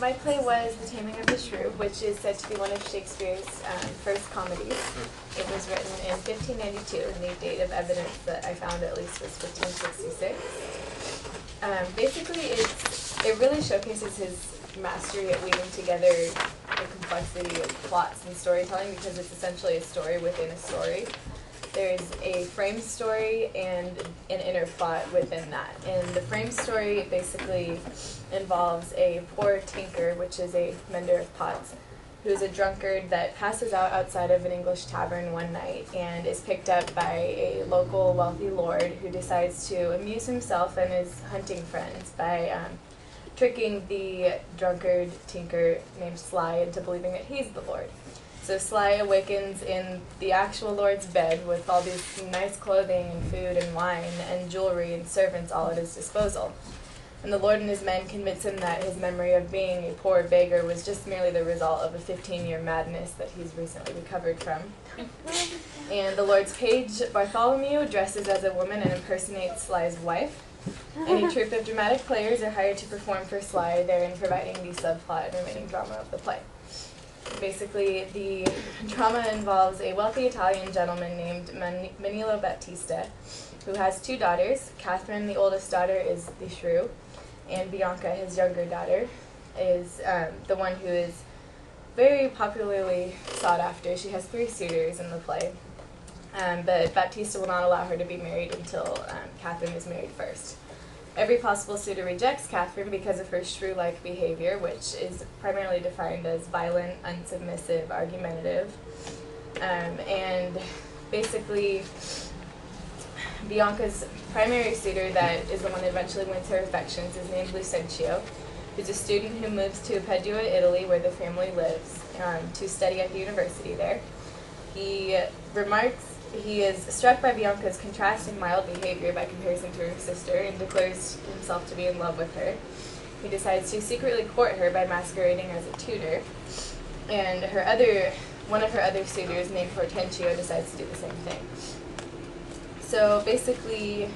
my play was The Taming of the Shrew, which is said to be one of Shakespeare's first comedies. It was written in 1592, and the date of evidence that I found at least was 1566. Basically, it really showcases his mastery at weaving together the complexity of plots and storytelling, because it's essentially a story within a story. There's a frame story and an inner plot within that. And the frame story basically involves a poor tinker, which is a mender of pots, who's a drunkard that passes out outside of an English tavern one night and is picked up by a local wealthy lord who decides to amuse himself and his hunting friends by tricking the drunkard tinker named Sly into believing that he's the lord. So Sly awakens in the actual lord's bed with all these nice clothing and food and wine and jewelry and servants all at his disposal. And the lord and his men convince him that his memory of being a poor beggar was just merely the result of a 15-year madness that he's recently recovered from. And the lord's page, Bartholomew, dresses as a woman and impersonates Sly's wife. And a troupe of dramatic players are hired to perform for Sly, therein providing the subplot and remaining drama of the play. Basically, the drama involves a wealthy Italian gentleman named Manilo Battista, who has two daughters. Catherine, the oldest daughter, is the Shrew, and Bianca, his younger daughter, is the one who is very popularly sought after. She has 3 suitors in the play, but Battista will not allow her to be married until Catherine is married first. Every possible suitor rejects Catherine because of her shrew-like behavior, which is primarily defined as violent, unsubmissive, argumentative. And basically, Bianca's primary suitor that is the one that eventually wins her affections is named Lucentio, who's a student who moves to Padua, Italy, where the family lives, to study at the university there. He is struck by Bianca's contrasting mild behavior by comparison to her sister and declares himself to be in love with her. He decides to secretly court her by masquerading as a tutor, and one of her other suitors, named Hortensio, decides to do the same thing. So basically,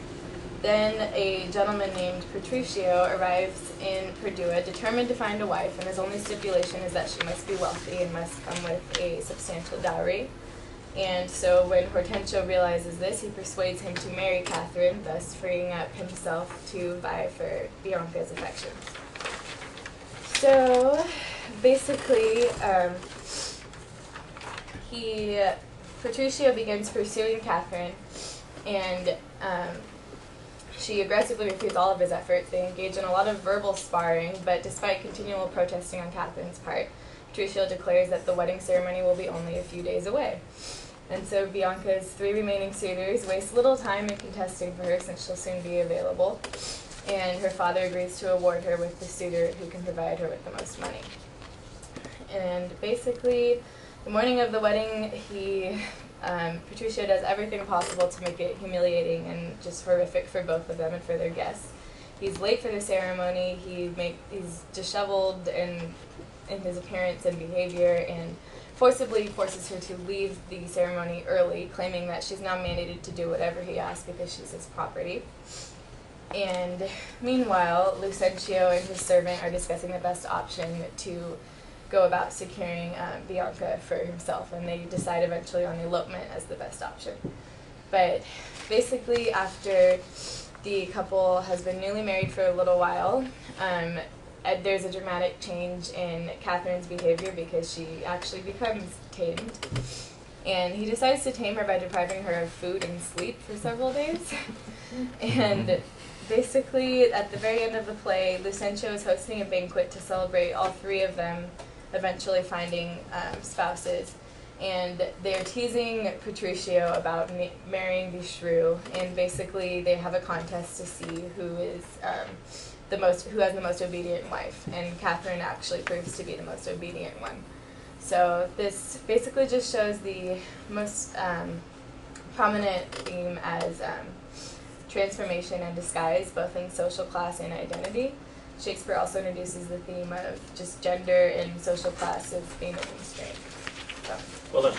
then a gentleman named Petruchio arrives in Padua, determined to find a wife, and his only stipulation is that she must be wealthy and must come with a substantial dowry. And so when Hortensio realizes this, he persuades him to marry Catherine, thus freeing up himself to vie for Bianca's affections. So basically, Petruchio begins pursuing Catherine, and she aggressively refutes all of his efforts. They engage in a lot of verbal sparring, but despite continual protesting on Catherine's part, Petruchio declares that the wedding ceremony will be only a few days away. And so Bianca's 3 remaining suitors waste little time in contesting for her, since she'll soon be available, and her father agrees to award her with the suitor who can provide her with the most money. And basically, the morning of the wedding, Petruchio does everything possible to make it humiliating and just horrific for both of them and for their guests. He's late for the ceremony. He's disheveled in his appearance and behavior, and forcibly forces her to leave the ceremony early, claiming that she's now mandated to do whatever he asks because she's his property. And meanwhile, Lucentio and his servant are discussing the best option to go about securing Bianca for himself, and they decide eventually on elopement as the best option. But basically, after the couple has been newly married for a little while, there's a dramatic change in Catherine's behavior because she actually becomes tamed. And he decides to tame her by depriving her of food and sleep for several days. And basically, at the very end of the play, Lucentio is hosting a banquet to celebrate all 3 of them eventually finding spouses. And they're teasing Petruchio about marrying the Shrew, and basically they have a contest to see who has the most obedient wife, and Catherine actually proves to be the most obedient one. So this basically just shows the most prominent theme as transformation and disguise, both in social class and identity. Shakespeare also introduces the theme of just gender and social class as being a constraint. So. Well done.